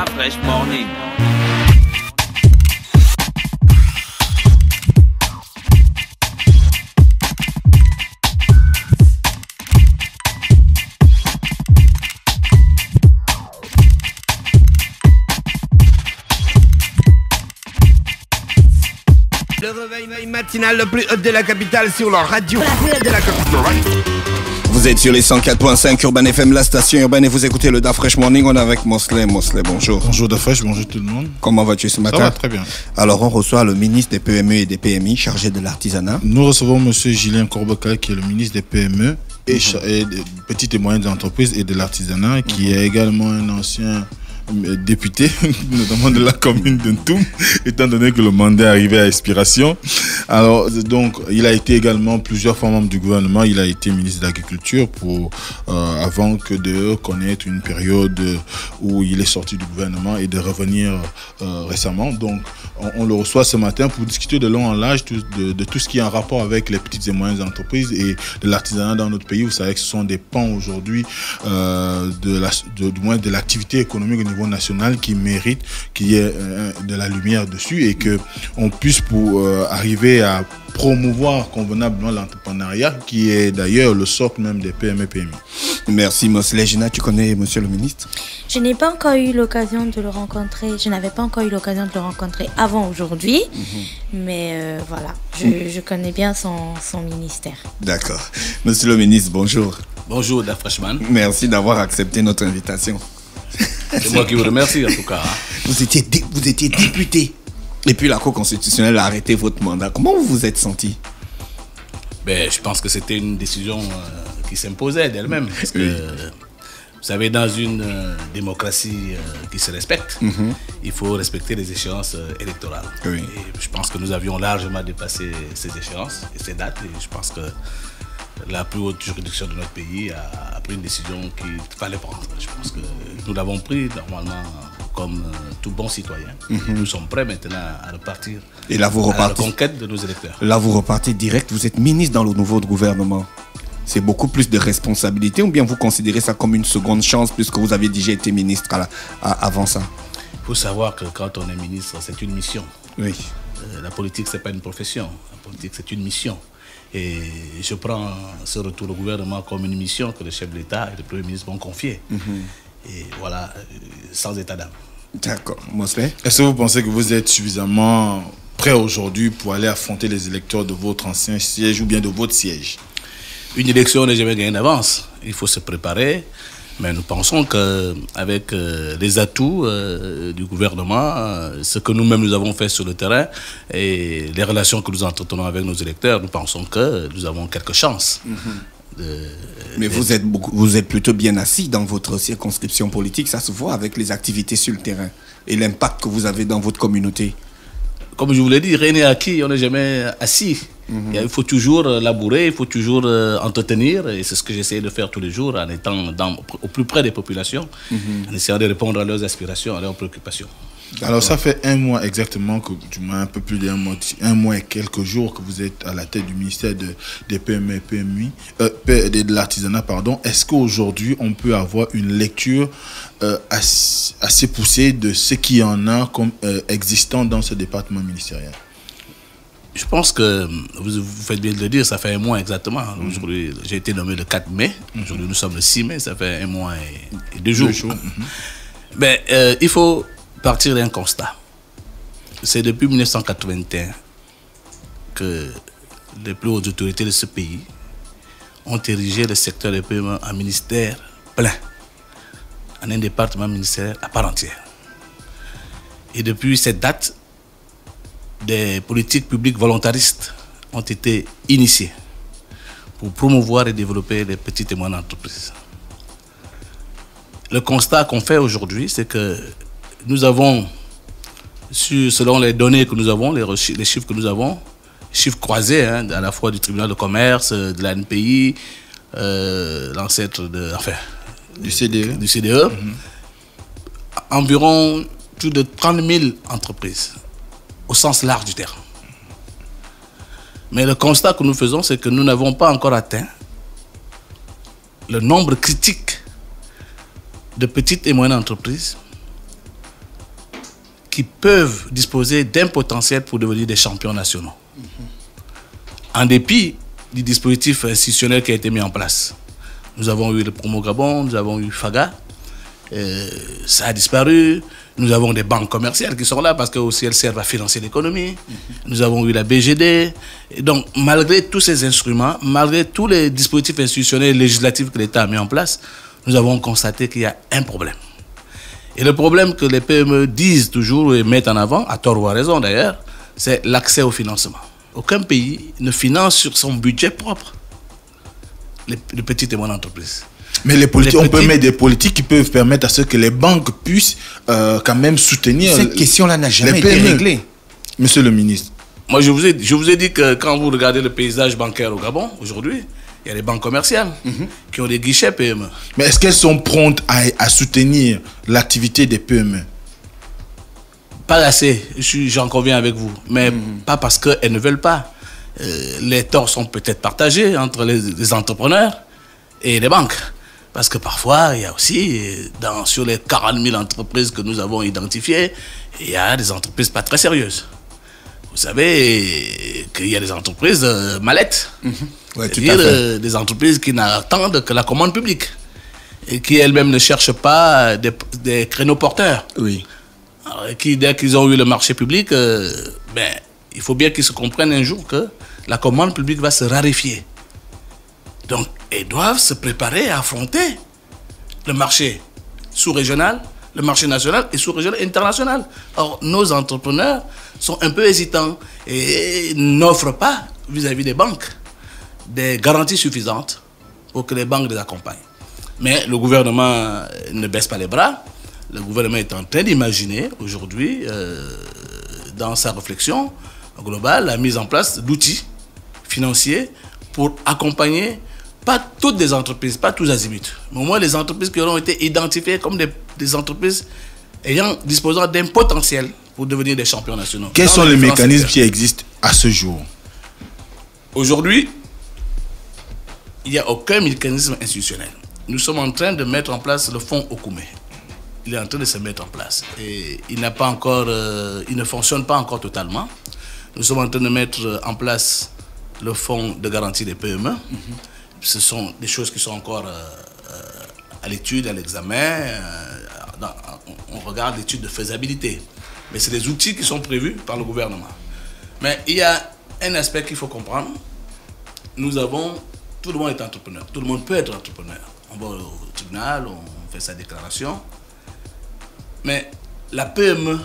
Fresh Morning. Le réveil matinal le plus haut de la capitale sur la radio. La plus haute de la capitale. Vous êtes sur les 104.5 Urban FM, la station urbaine, et vous écoutez le Da Fresh Morning. On est avec Mosley. Mosley, bonjour. Bonjour Da Fresh, bonjour tout le monde. Comment vas-tu ce matin? Ça va très bien. Alors, on reçoit le ministre des PME et des PMI, chargé de l'artisanat. Nous recevons M. Julien Corbecal, qui est le ministre des PME et des petites et moyennes entreprises et de l'artisanat, qui est également un ancien député, notamment de la commune de Ntoum, étant donné que le mandat arrivait à expiration. Alors, donc, il a été également plusieurs fois membre du gouvernement. Il a été ministre de l'Agriculture avant que de connaître une période où il est sorti du gouvernement et de revenir récemment. Donc, on le reçoit ce matin pour discuter de long en large de tout ce qui est en rapport avec les petites et moyennes entreprises et de l'artisanat dans notre pays. Vous savez que ce sont des pans aujourd'hui du moins de l'activité économique au niveau national qui mérite qu'il y ait de la lumière dessus et qu'on puisse arriver à promouvoir convenablement l'entrepreneuriat qui est d'ailleurs le socle même des PME-PMI. Merci Mosley. Gina, tu connais monsieur le ministre? Je n'ai pas encore eu l'occasion de le rencontrer. Je n'avais pas encore eu l'occasion de le rencontrer avant aujourd'hui. Mais voilà, je connais bien son ministère. D'accord. Monsieur le ministre, bonjour. Bonjour Da Freshman. Merci d'avoir accepté notre invitation. C'est moi qui vous remercie en tout cas. Vous étiez député. Et puis la Cour constitutionnelle a arrêté votre mandat. Comment vous vous êtes senti? Je pense que c'était une décision qui s'imposait d'elle-même. Parce que, vous savez, dans une démocratie qui se respecte, il faut respecter les échéances électorales. Oui. Et je pense que nous avions largement dépassé ces échéances et ces dates. Et je pense que la plus haute juridiction de notre pays a pris une décision qu'il fallait prendre. Je pense que nous l'avons pris normalement comme tout bon citoyen. Nous sommes prêts maintenant à repartir et là, vous repartez, à la conquête de nos électeurs. Là, vous repartez direct. Vous êtes ministre dans le nouveau gouvernement. C'est beaucoup plus de responsabilité ou bien vous considérez ça comme une seconde chance puisque vous avez déjà été ministre avant ça? Il faut savoir que quand on est ministre, c'est une mission. Oui. La politique, ce n'est pas une profession. La politique, c'est une mission. Et je prends ce retour au gouvernement comme une mission que le chef de l'État et le Premier ministre m'ont confiée. Et voilà, sans état d'âme. D'accord. Mosley? Est-ce que vous pensez que vous êtes suffisamment prêt aujourd'hui pour aller affronter les électeurs de votre ancien siège ou bien de votre siège? Une élection n'est jamais gagnée d'avance. Il faut se préparer. Mais nous pensons qu'avec les atouts du gouvernement, ce que nous-mêmes nous avons fait sur le terrain et les relations que nous entretenons avec nos électeurs, nous pensons que nous avons quelques chances. Mais vous êtes plutôt bien assis dans votre circonscription politique, ça se voit avec les activités sur le terrain et l'impact que vous avez dans votre communauté. Comme je vous l'ai dit, rien n'est acquis, on n'est jamais assis. Il faut toujours labourer, il faut toujours entretenir, et c'est ce que j'essaie de faire tous les jours en étant au plus près des populations, en essayant de répondre à leurs aspirations, à leurs préoccupations. Alors ça fait un mois exactement, du moins un peu plus un mois et quelques jours que vous êtes à la tête du ministère des PME et PMI, de l'artisanat, pardon. Est-ce qu'aujourd'hui on peut avoir une lecture assez poussée de ce qu'il y en a comme existant dans ce département ministériel? Je pense que vous faites bien de le dire, ça fait un mois exactement. Aujourd'hui, j'ai été nommé le 4 mai, aujourd'hui nous sommes le 6 mai, ça fait un mois et 2 jours. Mais il faut partir d'un constat. C'est depuis 1981 que les plus hautes autorités de ce pays ont érigé le secteur des PME en ministère plein, en un département ministériel à part entière. Et depuis cette date, des politiques publiques volontaristes ont été initiées pour promouvoir et développer les petites et moyennes entreprises. Le constat qu'on fait aujourd'hui, c'est que nous avons, selon les données que nous avons, les chiffres que nous avons, chiffres croisés, à la fois du tribunal de commerce, de l'ANPI, l'ancêtre du CDE, environ plus de 30 000 entreprises, au sens large du terme. Mais le constat que nous faisons, c'est que nous n'avons pas encore atteint le nombre critique de petites et moyennes entreprises qui peuvent disposer d'un potentiel pour devenir des champions nationaux. En dépit du dispositif institutionnel qui a été mis en place. Nous avons eu le Promo Gabon, nous avons eu FAGA, ça a disparu. Nous avons des banques commerciales qui sont là parce que aussi elles servent à financer l'économie. Nous avons eu la BGD. Et donc, malgré tous ces instruments, malgré tous les dispositifs institutionnels et législatifs que l'État a mis en place, nous avons constaté qu'il y a un problème. Et le problème que les PME disent toujours et mettent en avant, à tort ou à raison d'ailleurs, c'est l'accès au financement. Aucun pays ne finance sur son budget propre les petites et moyennes entreprises. Mais les politiques, on peut mettre des politiques qui peuvent permettre à ce que les banques puissent quand même soutenir. Cette question-là n'a jamais été réglée. Monsieur le ministre. Moi, je vous ai dit que quand vous regardez le paysage bancaire au Gabon, aujourd'hui, il y a des banques commerciales qui ont des guichets PME. Mais est-ce qu'elles sont promptes à soutenir l'activité des PME? Pas assez, j'en conviens avec vous. Mais pas parce qu'elles ne veulent pas. Les torts sont peut-être partagés entre les entrepreneurs et les banques. Parce que parfois, il y a aussi, sur les 40 000 entreprises que nous avons identifiées, il y a des entreprises pas très sérieuses. Vous savez qu'il y a des entreprises mallettes. Ouais, c'est-à-dire des entreprises qui n'attendent que la commande publique. Et qui elles-mêmes ne cherchent pas des créneaux porteurs. Oui. Alors, dès qu'ils ont eu le marché public, il faut bien qu'ils se comprennent un jour que la commande publique va se raréfier. Donc, ils doivent se préparer à affronter le marché sous-régional, le marché national et sous-régional et international. Or, nos entrepreneurs sont un peu hésitants et n'offrent pas vis-à-vis des banques des garanties suffisantes pour que les banques les accompagnent. Mais le gouvernement ne baisse pas les bras. Le gouvernement est en train d'imaginer aujourd'hui, dans sa réflexion globale, la mise en place d'outils financiers pour accompagner pas toutes les entreprises, pas tous azimuts, mais au moins les entreprises qui auront été identifiées comme des entreprises disposant d'un potentiel pour devenir des champions nationaux. Quels sont les mécanismes qui existent à ce jour? Aujourd'hui, il n'y a aucun mécanisme institutionnel. Nous sommes en train de mettre en place le fonds Okume. Il est en train de se mettre en place. Et il ne fonctionne pas encore totalement. Nous sommes en train de mettre en place le fonds de garantie des PME. Ce sont des choses qui sont encore à l'étude, à l'examen. On regarde l'étude de faisabilité. Mais c'est des outils qui sont prévus par le gouvernement. Mais il y a un aspect qu'il faut comprendre. Tout le monde est entrepreneur. Tout le monde peut être entrepreneur. On va au tribunal, on fait sa déclaration. Mais la PME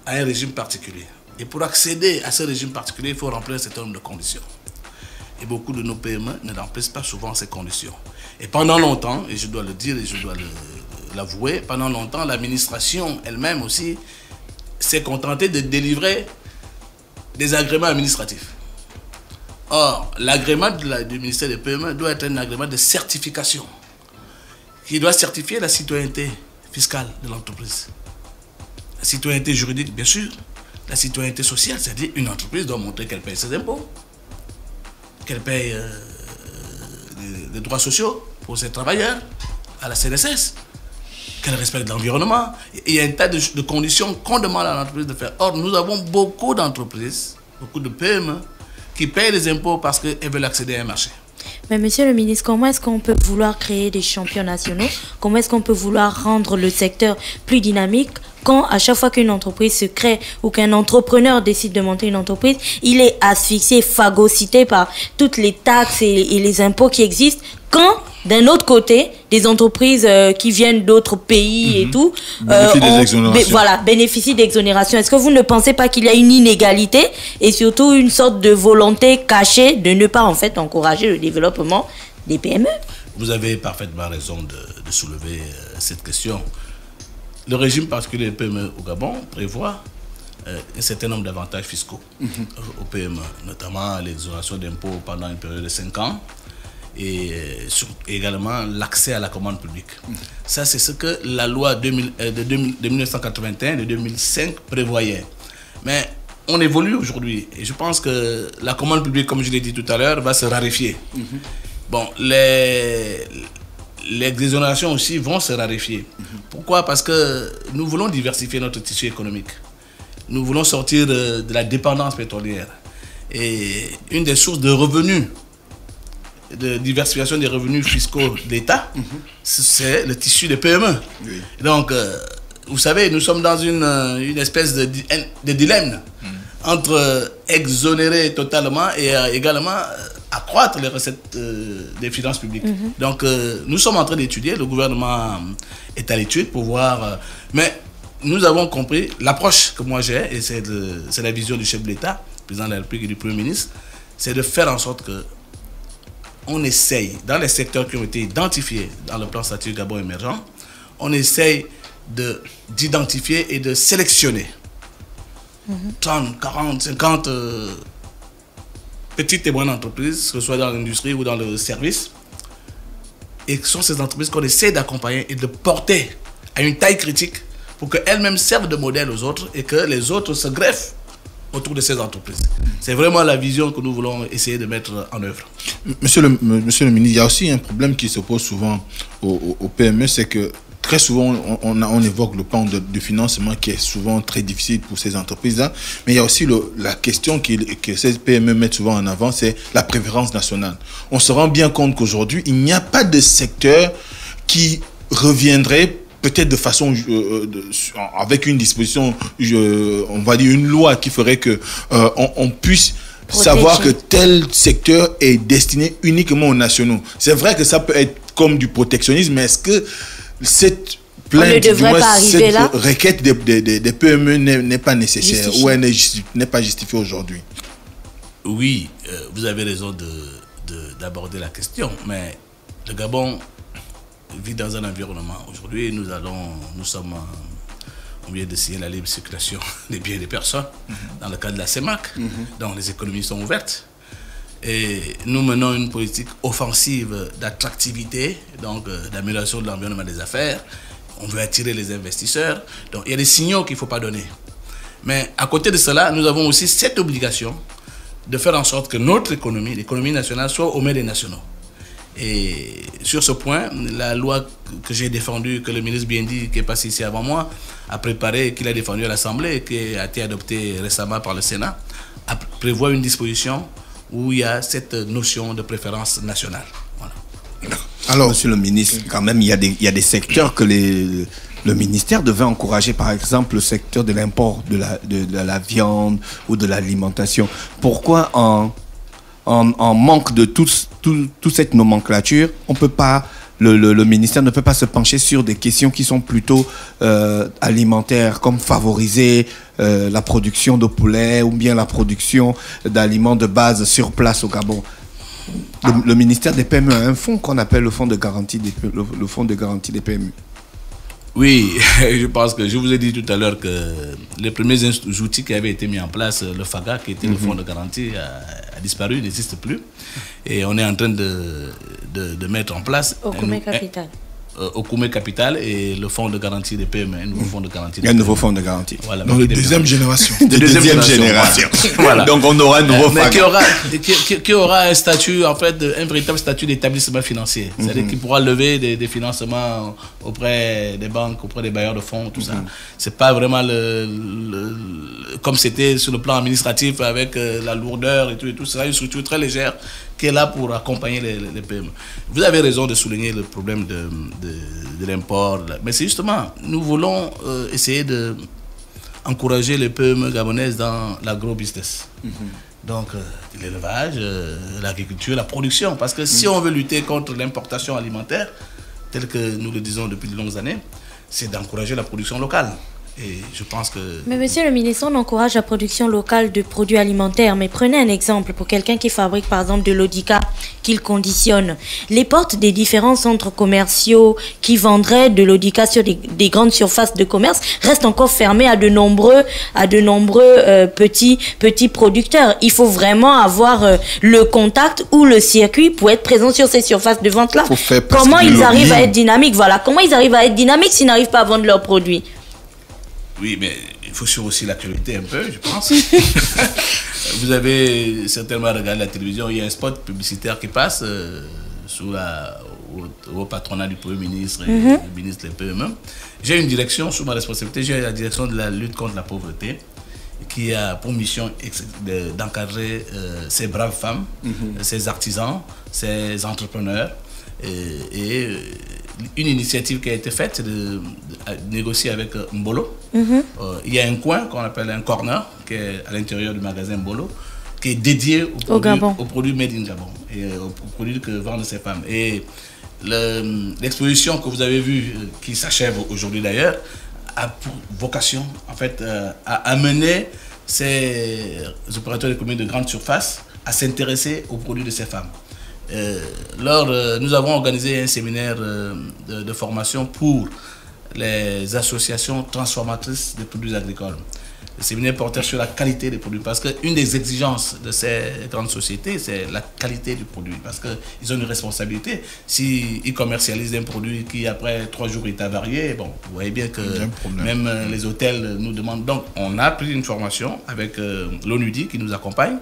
a un régime particulier. Et pour accéder à ce régime particulier, il faut remplir un certain nombre de conditions. Et beaucoup de nos PME ne remplissent pas souvent ces conditions. Et pendant longtemps, et je dois le dire et je dois l'avouer, pendant longtemps, l'administration elle-même aussi s'est contentée de délivrer des agréments administratifs. Or, l'agrément du ministère des PME doit être un agrément de certification qui doit certifier la citoyenneté fiscale de l'entreprise. La citoyenneté juridique, bien sûr. La citoyenneté sociale, c'est-à-dire une entreprise doit montrer qu'elle paye ses impôts, qu'elle paye des droits sociaux pour ses travailleurs à la CNSS, qu'elle respecte l'environnement. Il y a un tas de conditions qu'on demande à l'entreprise de faire. Or, nous avons beaucoup d'entreprises, beaucoup de PME, qui payent les impôts parce qu'elles veulent accéder à un marché. Mais monsieur le ministre, comment est-ce qu'on peut vouloir créer des champions nationaux? Comment est-ce qu'on peut vouloir rendre le secteur plus dynamique quand à chaque fois qu'une entreprise se crée ou qu'un entrepreneur décide de monter une entreprise, il est asphyxié, phagocyté par toutes les taxes et les impôts qui existent, quand d'un autre côté, des entreprises qui viennent d'autres pays et tout bénéficient d'exonération. Est-ce que vous ne pensez pas qu'il y a une inégalité et surtout une sorte de volonté cachée de ne pas en fait encourager le développement des PME? Vous avez parfaitement raison de soulever cette question. Le régime particulier des PME au Gabon prévoit un certain nombre d'avantages fiscaux aux PME, notamment l'exonération d'impôts pendant une période de 5 ans et également l'accès à la commande publique. Ça, c'est ce que la loi de 1981 et de 2005 prévoyait. Mais on évolue aujourd'hui et je pense que la commande publique, comme je l'ai dit tout à l'heure, va se raréfier. Bon, les exonérations aussi vont se raréfier. Pourquoi? Parce que nous voulons diversifier notre tissu économique. nous voulons sortir de la dépendance pétrolière. Et une des sources de revenus, de diversification des revenus fiscaux de l'État, c'est le tissu des PME. Oui. Donc, vous savez, nous sommes dans une espèce de dilemme entre exonérer totalement et également accroître les recettes des finances publiques. Donc, nous sommes en train d'étudier, le gouvernement est à l'étude pour voir... mais nous avons compris, l'approche que moi j'ai, et c'est la vision du chef de l'État, président de la République et du Premier ministre, c'est de faire en sorte que on essaye, dans les secteurs qui ont été identifiés dans le plan stratégique Gabon émergent, on essaye d'identifier et de sélectionner 30, 40, 50 petites et moyennes entreprises, que ce soit dans l'industrie ou dans le service. Et ce sont ces entreprises qu'on essaie d'accompagner et de porter à une taille critique pour qu'elles-mêmes servent de modèle aux autres et que les autres se greffent autour de ces entreprises. C'est vraiment la vision que nous voulons essayer de mettre en œuvre. Monsieur le ministre, il y a aussi un problème qui se pose souvent aux PME, c'est que très souvent, on évoque le plan de financement qui est souvent très difficile pour ces entreprises-là. Mais il y a aussi la question que ces PME mettent souvent en avant, c'est la préférence nationale. On se rend bien compte qu'aujourd'hui, il n'y a pas de secteur qui reviendrait peut-être de façon, avec une disposition, on va dire une loi qui ferait que on puisse savoir que tel secteur est destiné uniquement aux nationaux. C'est vrai que ça peut être comme du protectionnisme, mais est-ce que cette plainte, du moins, cette requête des PME n'est pas nécessaire ou elle n'est pas justifiée aujourd'hui? Oui, vous avez raison d'aborder la question, mais le Gabon vit dans un environnement. Aujourd'hui, nous sommes, on vient de signer la libre circulation des biens et des personnes dans le cadre de la CEMAC, donc les économies sont ouvertes. Et nous menons une politique offensive d'attractivité, donc d'amélioration de l'environnement des affaires. On veut attirer les investisseurs. Donc il y a des signaux qu'il ne faut pas donner. Mais à côté de cela, nous avons aussi cette obligation de faire en sorte que notre économie, l'économie nationale, soit au mains des nationaux. Et sur ce point, la loi que j'ai défendue, que le ministre Biendi, qui est passé ici avant moi, a préparé, qu'il a défendue à l'Assemblée et qui a été adoptée récemment par le Sénat, prévoit une disposition où il y a cette notion de préférence nationale. Voilà. Alors, monsieur le ministre, quand même, il y a des secteurs que le ministère devait encourager, par exemple le secteur de l'import de la viande ou de l'alimentation. Pourquoi en manque de toute cette nomenclature, on peut pas, le ministère ne peut pas se pencher sur des questions qui sont plutôt alimentaires, comme favoriser la production de poulet ou bien la production d'aliments de base sur place au Gabon. Le ministère des PME a un fonds qu'on appelle le fonds de garantie des PME. Oui, je pense que je vous ai dit tout à l'heure que les premiers outils qui avaient été mis en place, le FAGA, qui était le fonds de garantie, a disparu, n'existe plus. Et on est en train de mettre en place Okoumé Capital. Okoumé Capital et le fonds de garantie des PME, un nouveau fonds de garantie. Un nouveau fonds de garantie. Voilà, donc de deuxième génération. De deuxième génération. Voilà. Donc on aura un nouveau mais FAGA. qui aura un statut, en fait, un véritable statut d'établissement financier. C'est-à-dire qu'il pourra lever des financements auprès des banques, auprès des bailleurs de fonds, tout ça. C'est pas vraiment comme c'était sur le plan administratif avec la lourdeur et tout. C'est une structure très légère qui est là pour accompagner les PME. Vous avez raison de souligner le problème de l'import. Mais c'est justement, nous voulons essayer d'encourager les PME gabonaises dans l'agro-business. Donc, l'élevage, l'agriculture, la production. Parce que si on veut lutter contre l'importation alimentaire, tel que nous le disons depuis de longues années, c'est d'encourager la production locale. Et je pense que... Mais monsieur le ministre, on encourage la production locale de produits alimentaires. Mais prenez un exemple pour quelqu'un qui fabrique par exemple de l'Odica, qu'il conditionne. Les portes des différents centres commerciaux qui vendraient de l'Odica sur des grandes surfaces de commerce restent encore fermées à de nombreux petits producteurs. Il faut vraiment avoir le contact ou le circuit pour être présent sur ces surfaces de vente-là. Comment ils arrivent à être dynamiques? Voilà. Comment ils arrivent à être dynamiques s'ils n'arrivent pas à vendre leurs produits? Oui, mais il faut suivre aussi l'actualité un peu, je pense. Vous avez certainement regardé la télévision, il y a un spot publicitaire qui passe au patronat du Premier ministre et du ministre des PME. J'ai une direction sous ma responsabilité, j'ai la direction de la lutte contre la pauvreté. qui a pour mission d'encadrer ces braves femmes, ces artisans, ces entrepreneurs. Et une initiative qui a été faite, c'est de négocier avec Mbolo. Il y a un coin qu'on appelle un corner, qui est à l'intérieur du magasin Mbolo, qui est dédié aux produits made in Gabon et aux produits que vendent ces femmes. Et l'exposition que vous avez vue, qui s'achève aujourd'hui d'ailleurs, a pour vocation en fait à amener ces opérateurs économiques de grande surface à s'intéresser aux produits de ces femmes. Nous avons organisé un séminaire de formation pour les associations transformatrices des produits agricoles. Le séminaire portait sur la qualité des produits, parce qu'une des exigences de ces grandes sociétés, c'est la qualité du produit, parce qu'ils ont une responsabilité. S'ils commercialisent un produit qui, après 3 jours, est avarié, bon, vous voyez bien que même les hôtels nous demandent. Donc, on a pris une formation avec l'ONUDI qui nous accompagne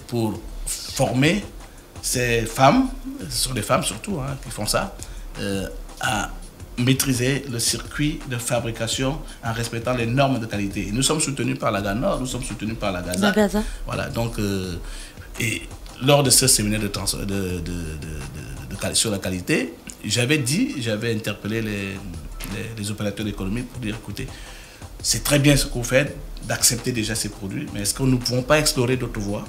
pour former ces femmes, ce sont des femmes surtout qui font ça, à maîtriser le circuit de fabrication en respectant les normes de qualité. Et nous sommes soutenus par la GANOR, nous sommes soutenus par la Gaza. Voilà, donc, et lors de ce séminaire sur la qualité, j'avais interpellé les opérateurs économiques pour dire, écoutez, c'est très bien ce que vous faites, d'accepter déjà ces produits, mais est-ce que nous ne pouvons pas explorer d'autres voies,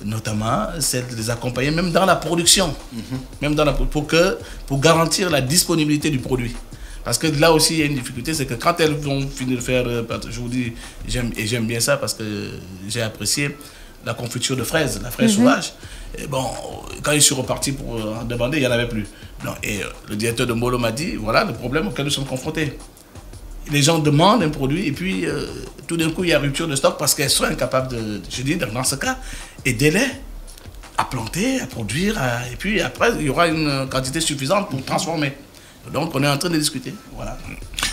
notamment celle de les accompagner même dans la production, même dans pour garantir la disponibilité du produit. Parce que là aussi il y a une difficulté, c'est que quand elles vont finir de faire, je vous dis, j'aime bien ça parce que j'ai apprécié la confiture de fraises, la fraise sauvage. Et bon, quand je suis reparti pour en demander, il n'y en avait plus. Non, et le directeur de Mbolo m'a dit, voilà le problème auquel nous sommes confrontés. Les gens demandent un produit et puis tout d'un coup il y a rupture de stock parce qu'elles sont incapables je dis dans ce cas, aidez-les à planter, à produire, et puis après il y aura une quantité suffisante pour transformer. Donc on est en train de discuter. Voilà.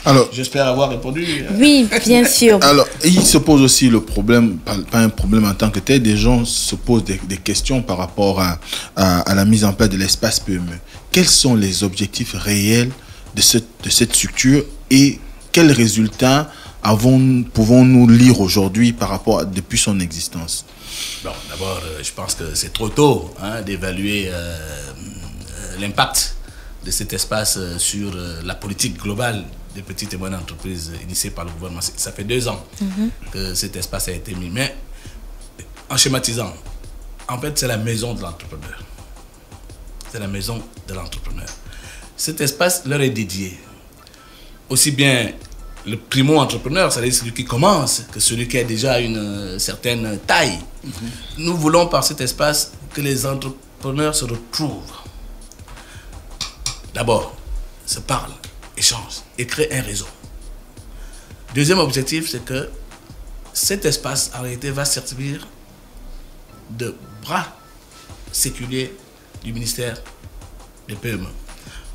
Alors, j'espère avoir répondu. Oui, bien sûr. Alors, il se pose aussi le problème, pas un problème en tant que tel, des gens se posent des questions par rapport à la mise en place de l'espace PME. Quels sont les objectifs réels de cette structure et quels résultats pouvons-nous lire aujourd'hui par rapport depuis son existence? Bon, d'abord, je pense que c'est trop tôt d'évaluer l'impact de cet espace sur la politique globale des petites et moyennes entreprises initiée par le gouvernement. Ça fait 2 ans que cet espace a été mis. Mais en schématisant, en fait, c'est la maison de l'entrepreneur. C'est la maison de l'entrepreneur. Cet espace leur est dédié. Aussi bien le primo-entrepreneur, c'est-à-dire celui qui commence, que celui qui a déjà une certaine taille. Nous voulons par cet espace que les entrepreneurs se retrouvent. D'abord, se parlent, échangent et créent un réseau. Deuxième objectif, c'est que cet espace, en réalité, va servir de bras séculier du ministère des PME.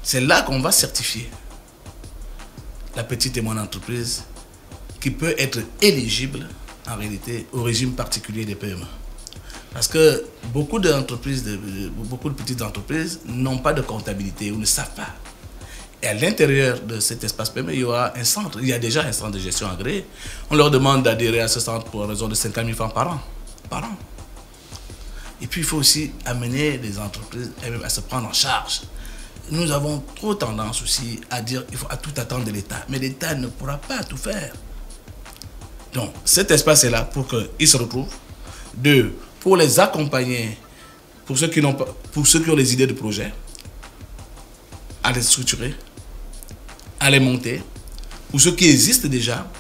C'est là qu'on va certifier la petite et moyenne entreprise qui peut être éligible en réalité au régime particulier des PME. Parce que beaucoup de petites entreprises n'ont pas de comptabilité ou ne savent pas. Et à l'intérieur de cet espace PME, il y aura un centre. Il y a déjà un centre de gestion agréé. On leur demande d'adhérer à ce centre pour raison de 50 000 francs par an. Et puis il faut aussi amener les entreprises à se prendre en charge. Nous avons trop tendance aussi à dire qu'il faut à tout attendre de l'État. Mais l'État ne pourra pas tout faire. Donc cet espace est là pour qu'ils se retrouvent. 2, pour les accompagner, pour ceux qui ont les idées de projet, à les structurer, à les monter. Pour ceux qui existent déjà,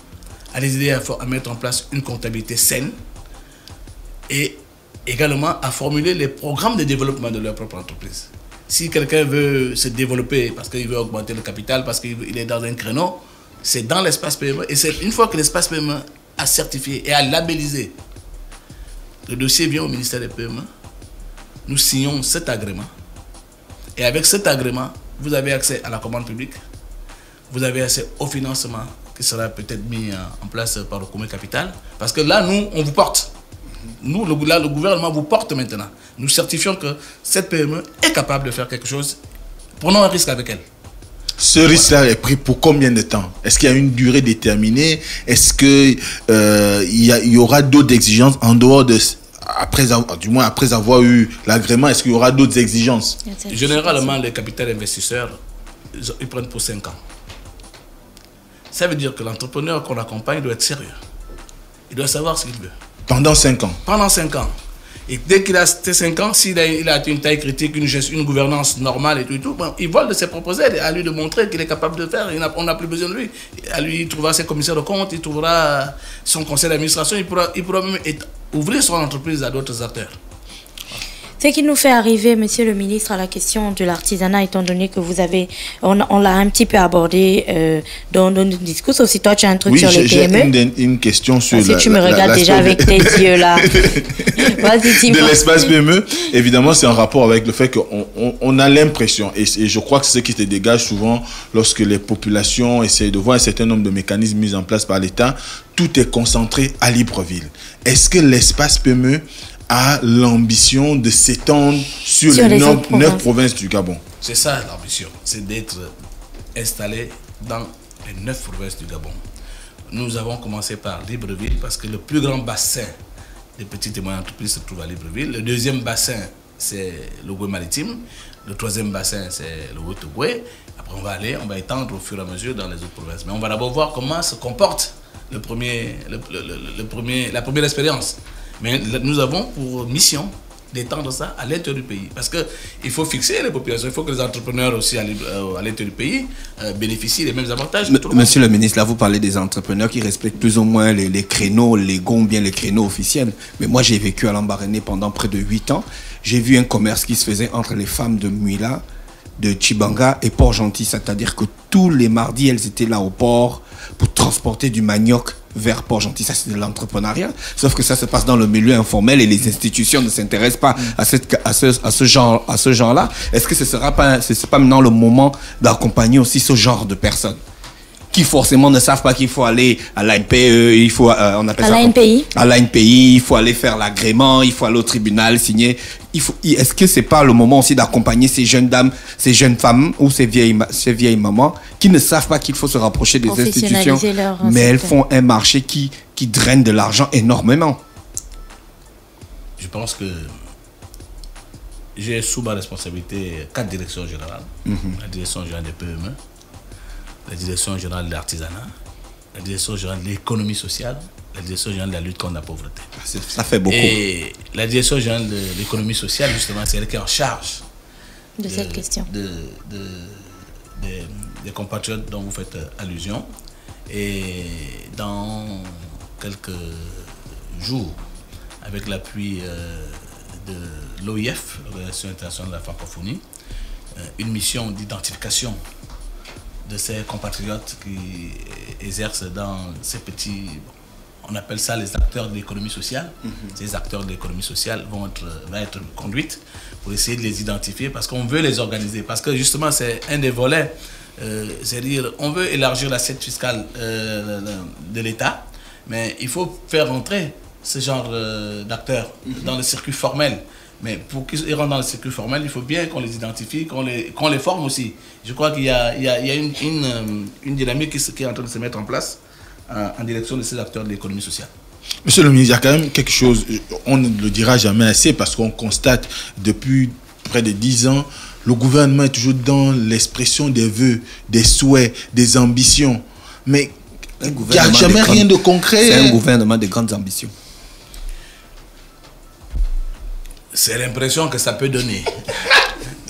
à les aider à mettre en place une comptabilité saine et également à formuler les programmes de développement de leur propre entreprise. Si quelqu'un veut se développer parce qu'il veut augmenter le capital, parce qu'il est dans un créneau, c'est dans l'espace PME. Et c'est une fois que l'espace PME a certifié et a labellisé, le dossier vient au ministère des PME, nous signons cet agrément. Et avec cet agrément, vous avez accès à la commande publique, vous avez accès au financement qui sera peut-être mis en place par le Commun Capital. Parce que là, nous, on vous porte. Nous, le gouvernement vous porte maintenant. Nous certifions que cette PME est capable de faire quelque chose. Prenons un risque avec elle. Ce risque-là est pris pour combien de temps? Est-ce qu'il y a une durée déterminée? Est-ce qu'il y aura d'autres exigences en dehors de... du moins après avoir eu l'agrément, est-ce qu'il y aura d'autres exigences? Généralement, les capitaux investisseurs, ils prennent pour 5 ans. Ça veut dire que l'entrepreneur qu'on accompagne doit être sérieux. Il doit savoir ce qu'il veut. Pendant 5 ans? Pendant 5 ans. Et dès qu'il a ces 5 ans, s'il a une taille critique, une gouvernance normale et tout, bon, il vole de ses propres aides, à lui de montrer qu'il est capable de faire. On n'a plus besoin de lui. À lui, il trouvera ses commissaires de compte, il trouvera son conseil d'administration, il pourra même ouvrir son entreprise à d'autres acteurs. Ce qui nous fait arriver, monsieur le ministre, à la question de l'artisanat, étant donné que vous avez, on l'a un petit peu abordé dans nos discours, sauf si toi tu as un truc sur les PME. J'ai une question sur tu me regardes déjà avec tes yeux là. Vas-y, de l'espace PME, évidemment, c'est en rapport avec le fait qu'on a l'impression, et je crois que c'est ce qui se dégage souvent lorsque les populations essayent de voir un certain nombre de mécanismes mis en place par l'État, tout est concentré à Libreville. Est-ce que l'espace PME a l'ambition de s'étendre sur les 9 provinces du Gabon? C'est ça l'ambition, c'est d'être installé dans les 9 provinces du Gabon. Nous avons commencé par Libreville parce que le plus grand bassin des petites et moyennes entreprises se trouve à Libreville. Le deuxième bassin, c'est le Goué maritime. Le troisième bassin, c'est le Haut-Goué. Après, on va étendre au fur et à mesure dans les autres provinces. Mais on va d'abord voir comment se comporte la première expérience. Mais nous avons pour mission d'étendre ça à l'intérieur du pays. Parce qu'il faut fixer les populations, il faut que les entrepreneurs aussi à l'intérieur du pays bénéficient des mêmes avantages. Monsieur le ministre, là vous parlez des entrepreneurs qui respectent plus ou moins les créneaux légaux ou bien les créneaux officiels. Mais moi j'ai vécu à Lambaréné pendant près de 8 ans. J'ai vu un commerce qui se faisait entre les femmes de Muila, de Chibanga et Port-Gentil. C'est-à-dire que tous les mardis, elles étaient là au port pour transporter du manioc vers Port-Gentil. Ça, c'est de l'entrepreneuriat. Sauf que ça se passe dans le milieu informel et les institutions ne s'intéressent pas à ce genre-là. Est-ce que ce sera pas maintenant le moment d'accompagner aussi ce genre de personnes qui forcément ne savent pas qu'il faut aller à l'ANPE, il faut, on appelle ça à l'ANPI, il faut aller faire l'agrément, il faut aller au tribunal, signer. Est-ce que c'est pas le moment aussi d'accompagner ces jeunes dames, ces jeunes femmes ou ces vieilles mamans qui ne savent pas qu'il faut se rapprocher des institutions, mais elles font un marché qui draine de l'argent énormément? Je pense que j'ai sous ma responsabilité 4 directions générales. La direction générale des PME, la direction générale de l'artisanat, la direction générale de l'économie sociale, la direction générale de la lutte contre la pauvreté. Ça fait beaucoup. Et la direction générale de l'économie sociale, justement, c'est elle qui est en charge de cette question. Des compatriotes dont vous faites allusion. Et dans quelques jours, avec l'appui de l'OIF, l'Organisation internationale de la francophonie, une mission d'identification de ces compatriotes qui exercent dans ces petits, on appelle ça les acteurs de l'économie sociale. Ces acteurs de l'économie sociale vont être conduites pour essayer de les identifier parce qu'on veut les organiser. Parce que justement, c'est un des volets, c'est-à-dire on veut élargir l'assiette fiscale de l'État, mais il faut faire rentrer ce genre d'acteurs dans le circuit formel. Mais pour qu'ils rentrent dans le circuit formel, il faut bien qu'on les identifie, qu'on les forme aussi. Je crois qu'il y a une dynamique qui est en train de se mettre en place en direction de ces acteurs de l'économie sociale. Monsieur le ministre, il y a quand même quelque chose, on ne le dira jamais assez parce qu'on constate depuis près de 10 ans, le gouvernement est toujours dans l'expression des vœux, des souhaits, des ambitions. Mais il n'y a jamais rien de concret. C'est un gouvernement de grandes ambitions. C'est l'impression que ça peut donner.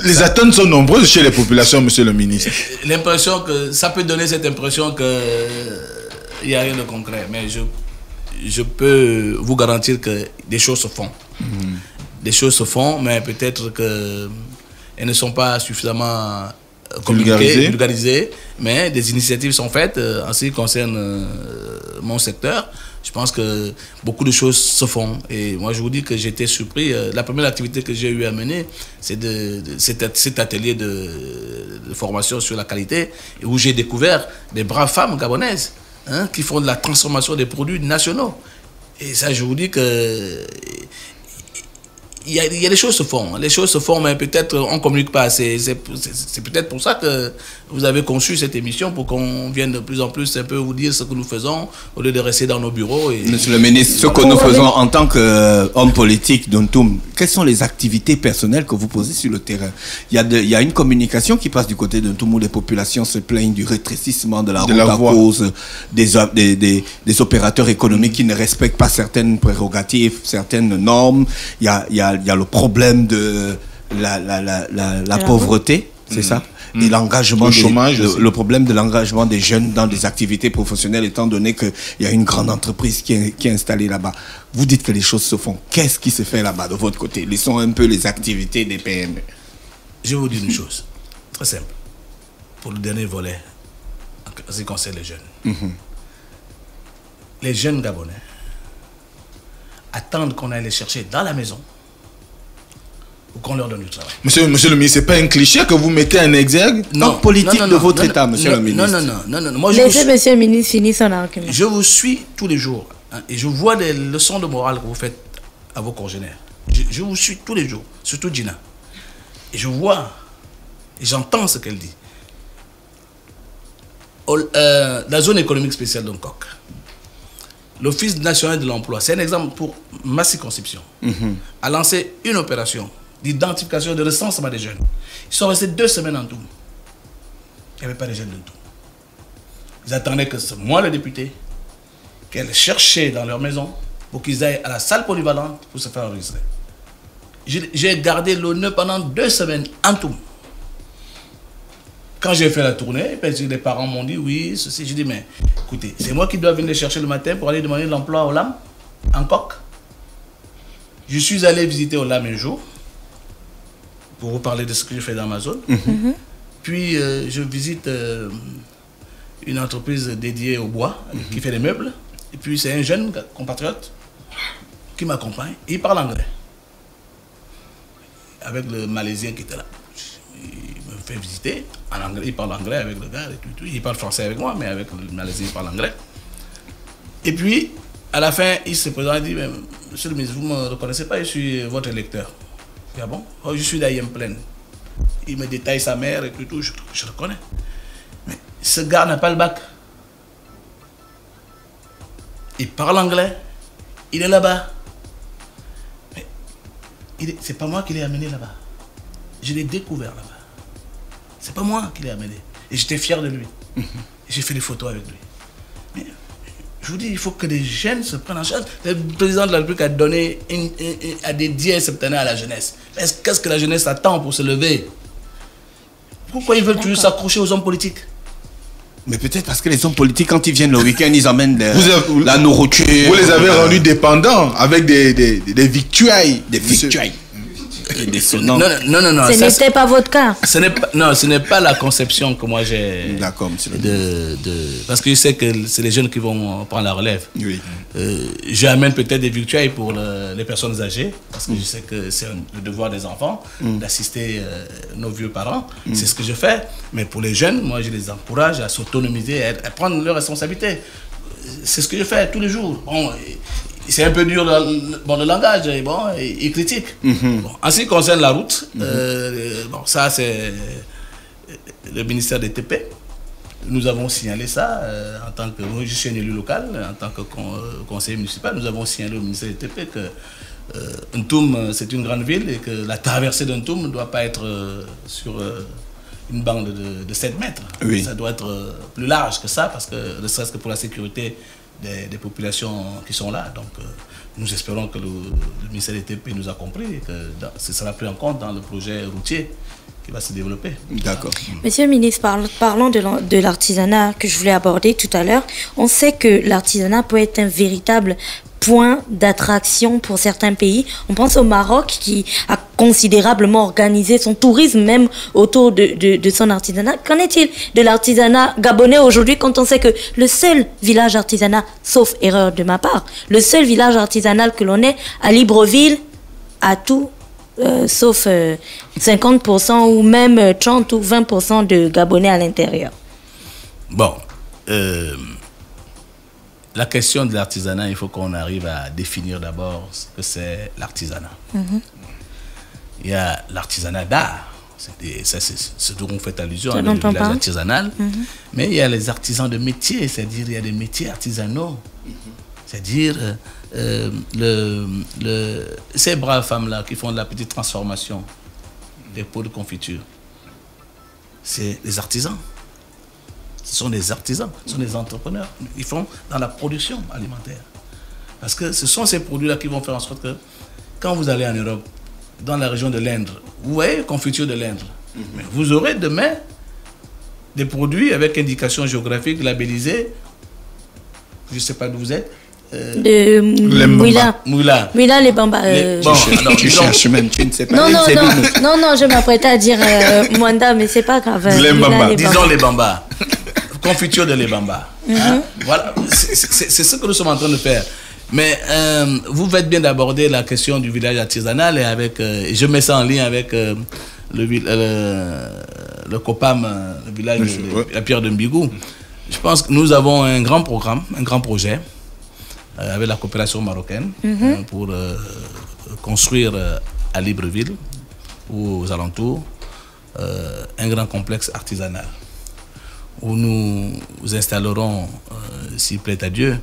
Les attentes sont nombreuses chez les populations, monsieur le ministre. L'impression que ça peut donner cette impression qu'il n'y a rien de concret. Mais je peux vous garantir que des choses se font. Des choses se font, mais peut-être qu'elles ne sont pas suffisamment communiquées, vulgarisées. Mais des initiatives sont faites en ce qui concerne mon secteur. Je pense que beaucoup de choses se font. Et moi, je vous dis que j'étais surpris. La première activité que j'ai eu à mener, c'est cet atelier de formation sur la qualité, où j'ai découvert des braves femmes gabonaises qui font de la transformation des produits nationaux. Et ça, je vous dis que il y a des choses se font. Les choses se font, mais peut-être on ne communique pas assez. C'est peut-être pour ça que vous avez conçu cette émission pour qu'on vienne de plus en plus un peu vous dire ce que nous faisons au lieu de rester dans nos bureaux. Et... Monsieur le ministre, ce que nous faisons en tant qu'homme politique d'Untum, quelles sont les activités personnelles que vous posez sur le terrain? Il y a une communication qui passe du côté d'Untum où les populations se plaignent du rétrécissement de la route à cause des opérateurs économiques qui ne respectent pas certaines prérogatives, certaines normes. Il y a le problème de la pauvreté, c'est ça? Et l'engagement, le problème de l'engagement des jeunes dans des activités professionnelles, étant donné qu'il y a une grande entreprise qui est installée là-bas. Vous dites que les choses se font. Qu'est-ce qui se fait là-bas de votre côté? Laissons un peu les activités des PME. Je vais vous dire une chose, très simple. Pour le dernier volet, en ce qui concerne les jeunes. Les jeunes Gabonais attendent qu'on aille les chercher dans la maison ou qu'on leur donne du travail. Monsieur le ministre, c'est pas un cliché que vous mettez en exergue? Non, politique de votre État, monsieur le ministre. Non. Moi, laissez monsieur le ministre finir son argument. Je vous suis tous les jours et je vois les leçons de morale que vous faites à vos congénères. Je vous suis tous les jours, surtout Gina. Et je vois et j'entends ce qu'elle dit. La zone économique spéciale d'Ongkok, l'Office national de l'emploi, c'est un exemple pour ma circonscription, a lancé une opération d'identification, de recensement des jeunes. Ils sont restés 2 semaines en tout. Il n'y avait pas de jeunes de tout. Ils attendaient que c'est moi le député, qu'elle cherchait dans leur maison pour qu'ils aillent à la salle polyvalente pour se faire enregistrer. J'ai gardé l'honneur pendant 2 semaines en tout. Quand j'ai fait la tournée, les parents m'ont dit oui, ceci. J'ai dit mais écoutez, c'est moi qui dois venir les chercher le matin pour aller demander de l'emploi au LAM, en Coq. Je suis allé visiter au LAM un jour pour vous parler de ce que je fais dans ma zone. Puis je visite une entreprise dédiée au bois qui fait des meubles. Et puis c'est un jeune compatriote qui m'accompagne. Il parle anglais. Avec le Malaisien qui était là. Il me fait visiter en anglais. Il parle anglais avec le gars. Et tout. Il parle français avec moi, mais avec le Malaisien, il parle anglais. Et puis, à la fin, il se présente et dit monsieur le ministre, vous ne me reconnaissez pas, je suis votre électeur. Ah bon? Oh, je suis d'Ayem Plaine. Il me détaille sa mère et tout, je le connais. Mais ce gars n'a pas le bac. Il parle anglais. Il est là-bas. Mais c'est pas moi qui l'ai amené là-bas. Je l'ai découvert là-bas. C'est pas moi qui l'ai amené. Et j'étais fier de lui. J'ai fait des photos avec lui. Mais je vous dis, il faut que les jeunes se prennent en charge. Le président de la République a dédié un septennat à la jeunesse. Qu'est-ce que la jeunesse attend pour se lever? Pourquoi ils veulent toujours s'accrocher aux hommes politiques? Mais peut-être parce que les hommes politiques, quand ils viennent le week-end, ils amènent la nourriture. Vous les avez rendus dépendants avec des victuailles. Des victuailles. Non. Ce n'était pas votre cas. Ce n'est pas la conception que moi j'ai. D'accord, monsieur. Parce que je sais que c'est les jeunes qui vont prendre la relève. Oui. J'amène peut-être des victuailles pour les personnes âgées, parce que je sais que c'est le devoir des enfants d'assister nos vieux parents. C'est ce que je fais. Mais pour les jeunes, moi, je les encourage à s'autonomiser, à prendre leurs responsabilités. C'est ce que je fais tous les jours. Bon, c'est un peu dur le langage, il critique. Bon, en ce qui concerne la route, ça c'est le ministère des TP. Nous avons signalé ça en tant que, je suis un élu local, en tant que conseiller municipal, nous avons signalé au ministère des TP que Ntoum c'est une grande ville et que la traversée d'Ntoum ne doit pas être sur une bande de 7 mètres. Oui. Ça doit être plus large que ça, parce que ne serait-ce que pour la sécurité des populations qui sont là. Donc nous espérons que le ministère des TP nous a compris et que ce sera pris en compte dans le projet routier qui va se développer. D'accord. Monsieur le ministre, parlons de l'artisanat que je voulais aborder tout à l'heure. On sait que l'artisanat peut être un véritable point d'attraction pour certains pays. On pense au Maroc qui a considérablement organisé son tourisme même autour de son artisanat. Qu'en est-il de l'artisanat gabonais aujourd'hui, quand on sait que le seul village artisanat, sauf erreur de ma part, le seul village artisanal que l'on ait à Libreville a tout sauf 50% ou même 30 ou 20% de Gabonais à l'intérieur? Bon, la question de l'artisanat, il faut qu'on arrive à définir d'abord ce que c'est l'artisanat. Il y a l'artisanat d'art, C'est ce dont vous faites allusion, avec le village artisanal. Mais il y a les artisans de métier, c'est-à-dire il y a des métiers artisanaux. C'est-à-dire ces braves femmes-là qui font de la petite transformation des pots de confiture, c'est des artisans. Ce sont des artisans, ce sont des entrepreneurs. Ils font dans la production alimentaire. Parce que ce sont ces produits-là qui vont faire en sorte que quand vous allez en Europe, dans la région de l'Indre, vous voyez confiture de l'Indre. Mais vous aurez demain des produits avec indication géographique labellisée. Je ne sais pas d'où vous êtes. De Mouila. Mouila, les Bamba. Bon, alors tu cherches même, tu ne sais pas. Non, je m'apprêtais à dire Mwanda, mais c'est pas grave. Les Bamba. Disons les Bamba. Confiture de les Bamba. Hein? Voilà, c'est ce que nous sommes en train de faire. Mais vous faites bien d'aborder la question du village artisanal et avec, je mets ça en lien avec le COPAM, le village de la Pierre de Mbigou. Je pense que nous avons un grand programme, un grand projet avec la coopération marocaine pour construire à Libreville ou aux alentours un grand complexe artisanal où nous installerons, s'il plaît à Dieu,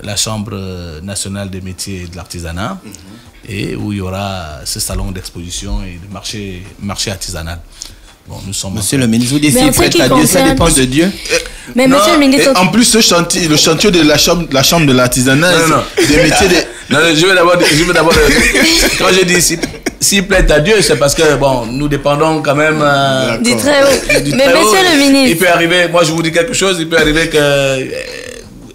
la Chambre nationale des métiers et de l'artisanat et où il y aura ce salon d'exposition et de marché artisanal. Bon, nous sommes Monsieur le ministre, vous dites s'il plaît à Dieu, ça dépend de Dieu. Mais non, monsieur le ministre... En plus, le chantier de la chambre de l'artisanat, des métiers... Non, je vais d'abord quand je dis s'il plaît à Dieu, c'est parce que, bon, nous dépendons quand même... du très haut. Mais monsieur le ministre... Il peut arriver, moi je vous dis quelque chose, il peut arriver que...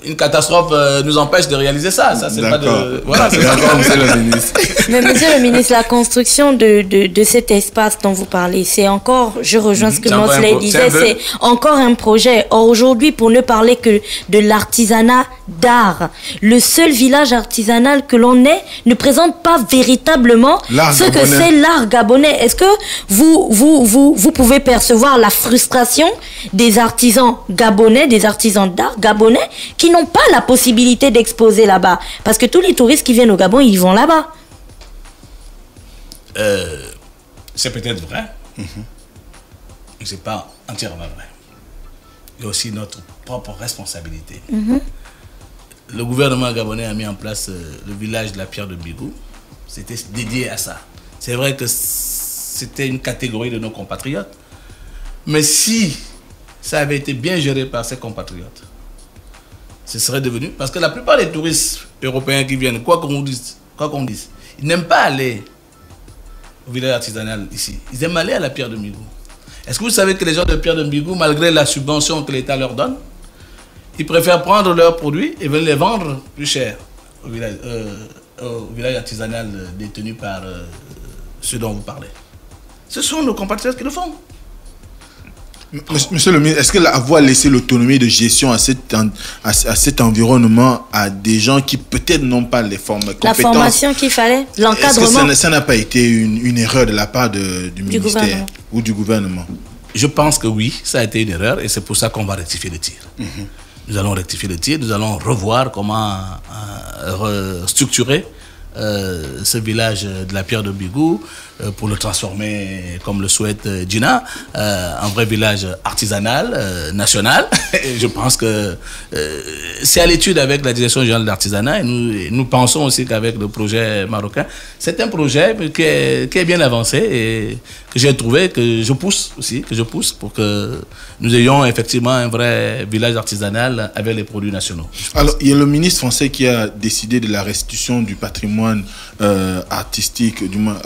une catastrophe nous empêche de réaliser ça. Ça c'est pas de... Voilà, c'est d'accord, monsieur le ministre. Mais monsieur le ministre, la construction de cet espace dont vous parlez, c'est encore, je rejoins ce que Mosley disait, c'est encore un projet. Or aujourd'hui, pour ne parler que de l'artisanat d'art, le seul village artisanal que l'on ait ne présente pas véritablement ce que c'est l'art gabonais. Est-ce que vous pouvez percevoir la frustration des artisans gabonais, des artisans d'art gabonais qui n'ont pas la possibilité d'exposer là-bas? Parce que tous les touristes qui viennent au Gabon, ils vont là-bas. C'est peut-être vrai, mais ce n'est pas entièrement vrai. Il y a aussi notre propre responsabilité. Le gouvernement gabonais a mis en place le village de la Pierre de Mbigou. C'était dédié à ça. C'est vrai que c'était une catégorie de nos compatriotes, mais si ça avait été bien géré par ces compatriotes, ce serait devenu... Parce que la plupart des touristes européens qui viennent, quoi qu'on dise, ils n'aiment pas aller au village artisanal ici. Ils aiment aller à la Pierre de Mbigou. Est-ce que vous savez que les gens de Pierre de Mbigou, malgré la subvention que l'État leur donne, ils préfèrent prendre leurs produits et veulent les vendre plus cher au village artisanal détenu par ceux dont vous parlez? Ce sont nos compatriotes qui le font. Monsieur le ministre, est-ce que avoir laissé l'autonomie de gestion à cet environnement à des gens qui peut-être n'ont pas les compétences... La formation qu'il fallait, l'encadrement... Est-ce que ça n'a pas été une erreur de la part du ministère ou du gouvernement? Je pense que oui, ça a été une erreur et c'est pour ça qu'on va rectifier le tir. Nous allons rectifier le tir, nous allons revoir comment structurer ce village de la Pierre de Mbigou pour le transformer, comme le souhaite Gina, en vrai village artisanal, national. Et je pense que c'est à l'étude avec la Direction générale de l'artisanat et nous pensons aussi qu'avec le projet marocain, c'est un projet qui est bien avancé et que j'ai trouvé, que je pousse pour que nous ayons effectivement un vrai village artisanal avec les produits nationaux. Alors, il y a le ministre français qui a décidé de la restitution du patrimoine artistique, du moins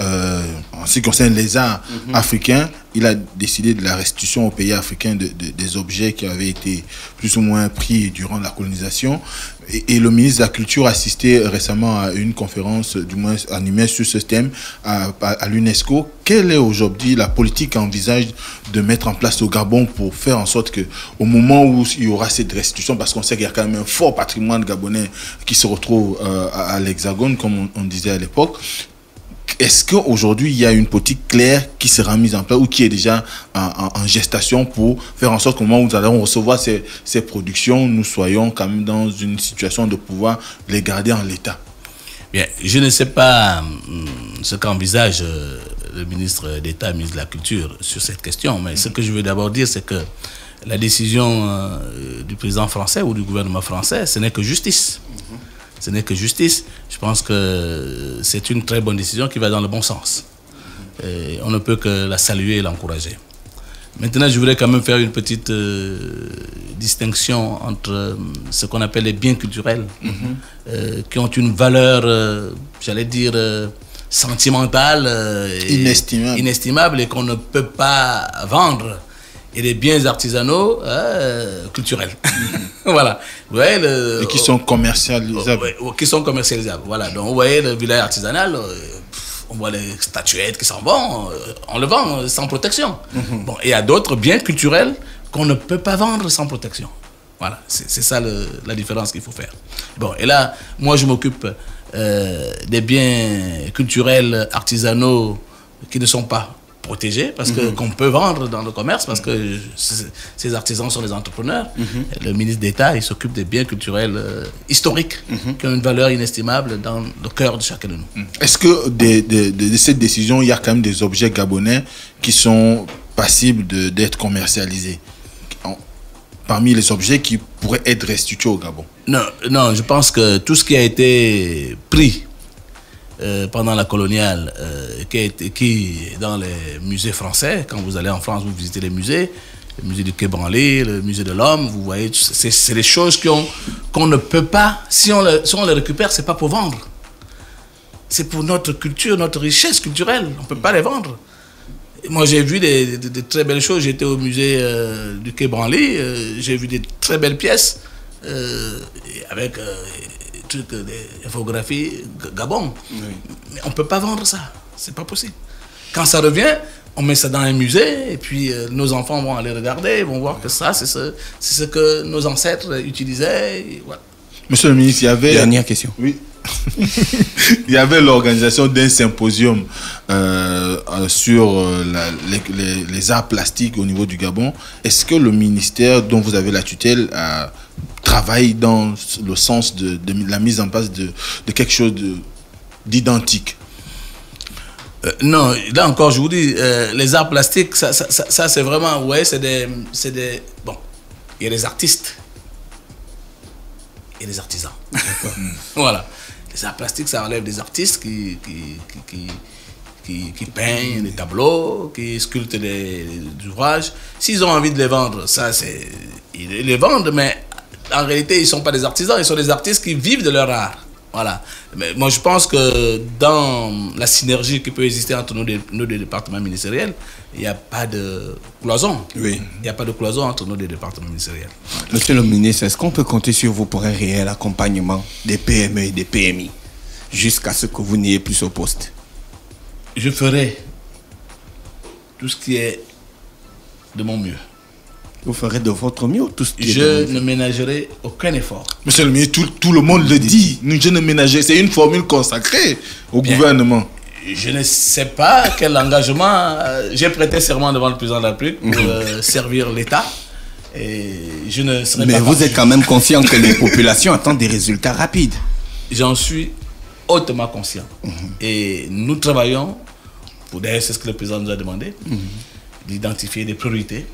en ce qui concerne les arts africains. Il a décidé de la restitution aux pays africains des objets qui avaient été plus ou moins pris durant la colonisation. Et le ministre de la Culture a assisté récemment à une conférence, du moins animée sur ce thème, à l'UNESCO. Quelle est aujourd'hui la politique qu'envisage de mettre en place au Gabon pour faire en sorte qu'au moment où il y aura cette restitution, parce qu'on sait qu'il y a quand même un fort patrimoine gabonais qui se retrouve à l'Hexagone, comme on disait à l'époque, est-ce qu'aujourd'hui, il y a une politique claire qui sera mise en place ou qui est déjà en gestation pour faire en sorte qu'au moment où nous allons recevoir ces productions, nous soyons quand même dans une situation de pouvoir les garder en l'état? Bien, je ne sais pas ce qu'envisage le ministre d'État, ministre de la Culture, sur cette question. Mais ce que je veux d'abord dire, c'est que la décision du président français ou du gouvernement français, ce n'est que justice. Ce n'est que justice. Je pense que c'est une très bonne décision qui va dans le bon sens. Et on ne peut que la saluer et l'encourager. Maintenant, je voudrais quand même faire une petite distinction entre ce qu'on appelle les biens culturels, qui ont une valeur, j'allais dire, sentimentale, inestimable et qu'on ne peut pas vendre, et les biens artisanaux culturels. Voilà. Vous voyez, et qui sont commercialisables. Qui sont commercialisables. Voilà. Donc, vous voyez, le village artisanal, on voit les statuettes qui sont bonnes, on le vend sans protection. Bon, et il y a d'autres biens culturels qu'on ne peut pas vendre sans protection. Voilà, c'est ça la différence qu'il faut faire. Bon, et là, moi je m'occupe des biens culturels artisanaux qui ne sont pas protégés, parce que qu'on peut vendre dans le commerce, parce que ces artisans sont des entrepreneurs. Le ministre d'État, il s'occupe des biens culturels historiques qui ont une valeur inestimable dans le cœur de chacun de nous. Est-ce que de cette décision, il y a quand même des objets gabonais qui sont passibles d'être commercialisés parmi les objets qui pourraient être restitués au Gabon? Non, je pense que tout ce qui a été pris pendant la coloniale, qui dans les musées français, quand vous allez en France, vous visitez les musées, le musée du Quai Branly, le musée de l'Homme, vous voyez, c'est des choses qu'on ne peut pas, si on les récupère, c'est pas pour vendre. C'est pour notre culture, notre richesse culturelle, on ne peut pas les vendre. Moi, j'ai vu des très belles choses. J'étais au musée du Quai Branly. J'ai vu des très belles pièces avec des infographies Gabon. Mais on ne peut pas vendre ça. C'est pas possible. Quand ça revient, on met ça dans un musée et puis nos enfants vont aller regarder, ils vont voir que ça, c'est ce que nos ancêtres utilisaient. Et voilà. Monsieur le ministre, il y avait... Dernière question. Oui. Il y avait l'organisation d'un symposium sur les arts plastiques au niveau du Gabon. Est-ce que le ministère dont vous avez la tutelle travaille dans le sens de la mise en place de quelque chose d'identique? Non, là encore, je vous dis, les arts plastiques, ça c'est vraiment, ouais, c'est des... Bon, il y a des artistes et des artisans. Voilà. Les arts plastiques, ça relève des artistes qui peignent des tableaux, qui sculptent des ouvrages. S'ils ont envie de les vendre, ils les vendent, mais en réalité, ils ne sont pas des artisans, ils sont des artistes qui vivent de leur art. Voilà. Mais moi, je pense que dans la synergie qui peut exister entre nos deux départements ministériels, il n'y a pas de cloison. Oui. Il n'y a pas de cloison entre nos deux départements ministériels. Monsieur le ministre, est-ce qu'on peut compter sur vous pour un réel accompagnement des PME et des PMI jusqu'à ce que vous n'ayez plus au poste? Je ferai tout ce qui est de mon mieux. Vous ferez de votre mieux tout ce qui est Je ne ménagerai aucun effort. Monsieur le ministre, tout le monde le dit. Nous, je ne ménagerai. C'est une formule consacrée au gouvernement. Je ne sais pas quel engagement. J'ai prêté serment devant le président de la République pour servir l'État. Et je ne serai Mais pas vous êtes quand même conscient que les populations attendent des résultats rapides. J'en suis hautement conscient. Et nous travaillons, d'ailleurs c'est ce que le président nous a demandé, d'identifier des priorités,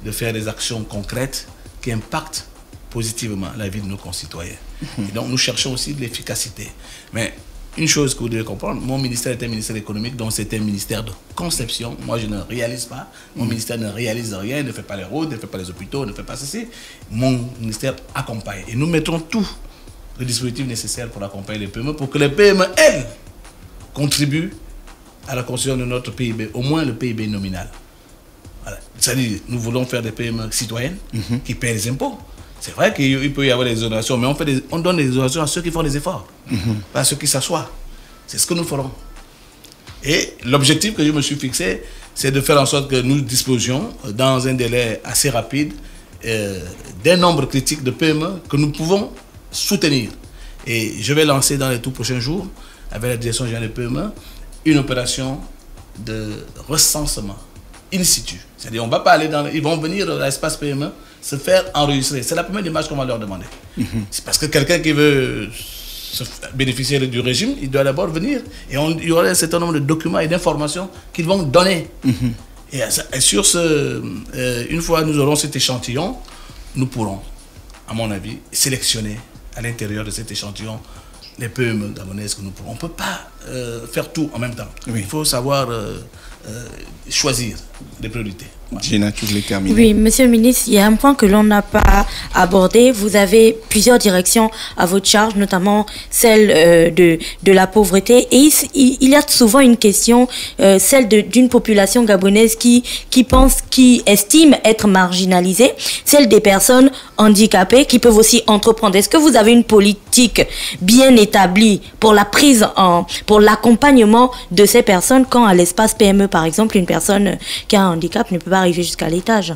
de faire des actions concrètes qui impactent positivement la vie de nos concitoyens. Et donc nous cherchons aussi de l'efficacité. Mais une chose que vous devez comprendre, mon ministère est un ministère économique, donc c'est un ministère de conception. Moi je ne réalise pas, mon ministère ne réalise rien, ne fait pas les routes, ne fait pas les hôpitaux, ne fait pas ceci. Mon ministère accompagne. Et nous mettons tout le dispositif nécessaire pour accompagner les PME, pour que les PME, elles, contribuent à la construction de notre PIB, au moins le PIB nominal. Voilà. C'est-à-dire, nous voulons faire des PME citoyennes qui paient les impôts. C'est vrai qu'il peut y avoir des exonérations, mais on donne des exonérations à ceux qui font des efforts, pas à ceux qui s'assoient. C'est ce que nous ferons. Et l'objectif que je me suis fixé, c'est de faire en sorte que nous disposions, dans un délai assez rapide, d'un nombre critique de PME que nous pouvons soutenir. Et je vais lancer dans les tout prochains jours, avec la direction générale des PME, une opération de recensement in situ. C'est-à-dire, on va pas aller ils vont venir à l'espace PME se faire enregistrer. C'est la première démarche qu'on va leur demander. C'est parce que quelqu'un qui veut bénéficier du régime, il doit d'abord venir. Et il y aura un certain nombre de documents et d'informations qu'ils vont donner. Et sur une fois nous aurons cet échantillon, nous pourrons, à mon avis, sélectionner à l'intérieur de cet échantillon les PME gabonaises que nous pourrons. On ne peut pas faire tout en même temps. Oui. Il faut savoir choisir les priorités. Voilà. Gina, tu voulais terminer? Oui, monsieur le ministre, il y a un point que l'on n'a pas abordé. Vous avez plusieurs directions à votre charge, notamment celle de la pauvreté. Et il y a souvent une question, celle d'une population gabonaise qui estime être marginalisée, celle des personnes handicapées qui peuvent aussi entreprendre. Est-ce que vous avez une politique bien établie pour pour l'accompagnement de ces personnes quand à l'espace PME, par exemple, une personne qui a un handicap ne peut pas arriver jusqu'à l'étage?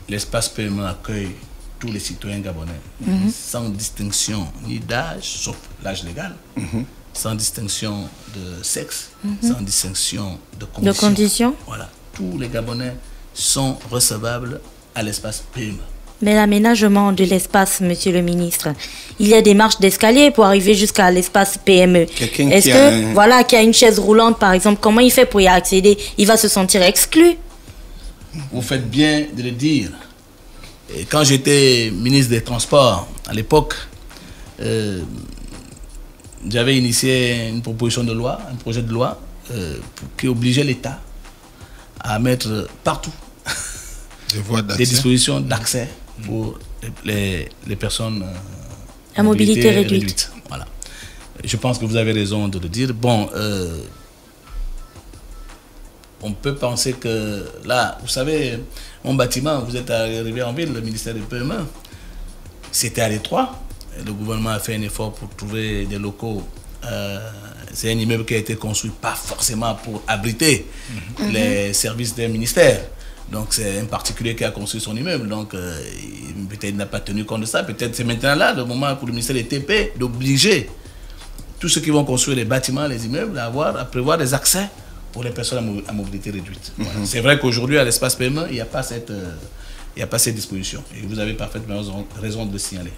L'espace PME accueille tous les citoyens gabonais, sans distinction ni d'âge, sauf l'âge légal, sans distinction de sexe, sans distinction de conditions. Voilà. Tous les Gabonais sont recevables à l'espace PME. Mais l'aménagement de l'espace, monsieur le ministre, il y a des marches d'escalier pour arriver jusqu'à l'espace PME. Est-ce que, qui a une chaise roulante, par exemple, comment il fait pour y accéder? Il va se sentir exclu. Vous faites bien de le dire. Et quand j'étais ministre des Transports, à l'époque, j'avais initié une proposition de loi, un projet de loi, qui obligeait l'État à mettre partout des dispositions d'accès pour les personnes à mobilité réduite. Voilà. Je pense que vous avez raison de le dire. Bon, on peut penser que là, vous savez, mon bâtiment, vous êtes arrivé en ville, le ministère des PME, c'était à l'étroit. Le gouvernement a fait un effort pour trouver des locaux. C'est un immeuble qui a été construit pas forcément pour abriter les services des ministères. Donc c'est un particulier qui a construit son immeuble. Donc peut-être il n'a pas tenu compte de ça. Peut-être c'est maintenant là le moment pour le ministère des TP d'obliger tous ceux qui vont construire les bâtiments, les immeubles, à prévoir des accès pour les personnes à mobilité réduite. Voilà. C'est vrai qu'aujourd'hui à l'espace PME, il n'y a pas cette disposition. Et vous avez parfaitement raison de le signaler.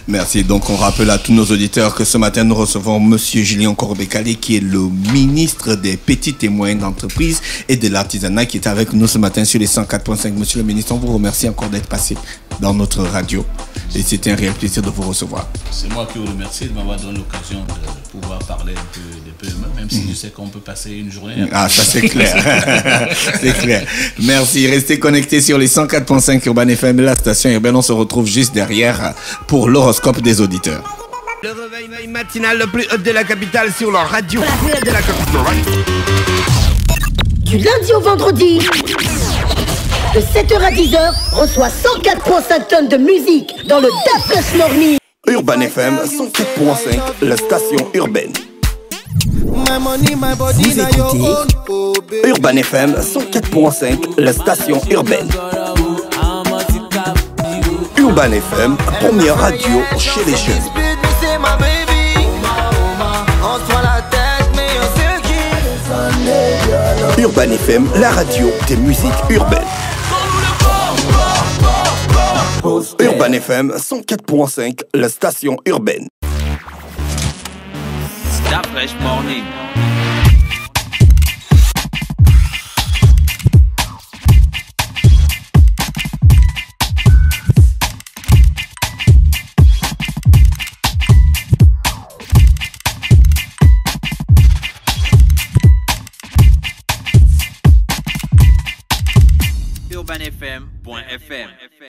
Merci. Donc, on rappelle à tous nos auditeurs que ce matin, nous recevons Monsieur Julien Korbekale, qui est le ministre des petites et moyennes entreprises et de l'artisanat, qui est avec nous ce matin sur les 104.5. Monsieur le ministre, on vous remercie encore d'être passé dans notre radio. Et c'était un réel plaisir de vous recevoir. C'est moi qui vous remercie de m'avoir donné l'occasion de pouvoir parler un peu des PME, même si je sais qu'on peut passer une journée. Ah, ça c'est clair. C'est clair. Merci. Restez connectés sur les 104.5 Urban FM, la station urbaine. On se retrouve juste derrière pour l'horoscope des auditeurs. Le réveil matinal le plus haut de la capitale sur leur radio. La plus haute de la capitale. Du lundi au vendredi, de 7h à 10h, reçoit 104.5 tonnes de musique dans le DAF Morning. Urban FM 104.5, la station urbaine. Vous écoutez Urban FM 104.5, la station urbaine. Urban FM, première radio chez les jeunes. Urban FM, la radio des musiques urbaines. Urban FM 104.5, la station urbaine. DAF Morning. UrbanFM.fm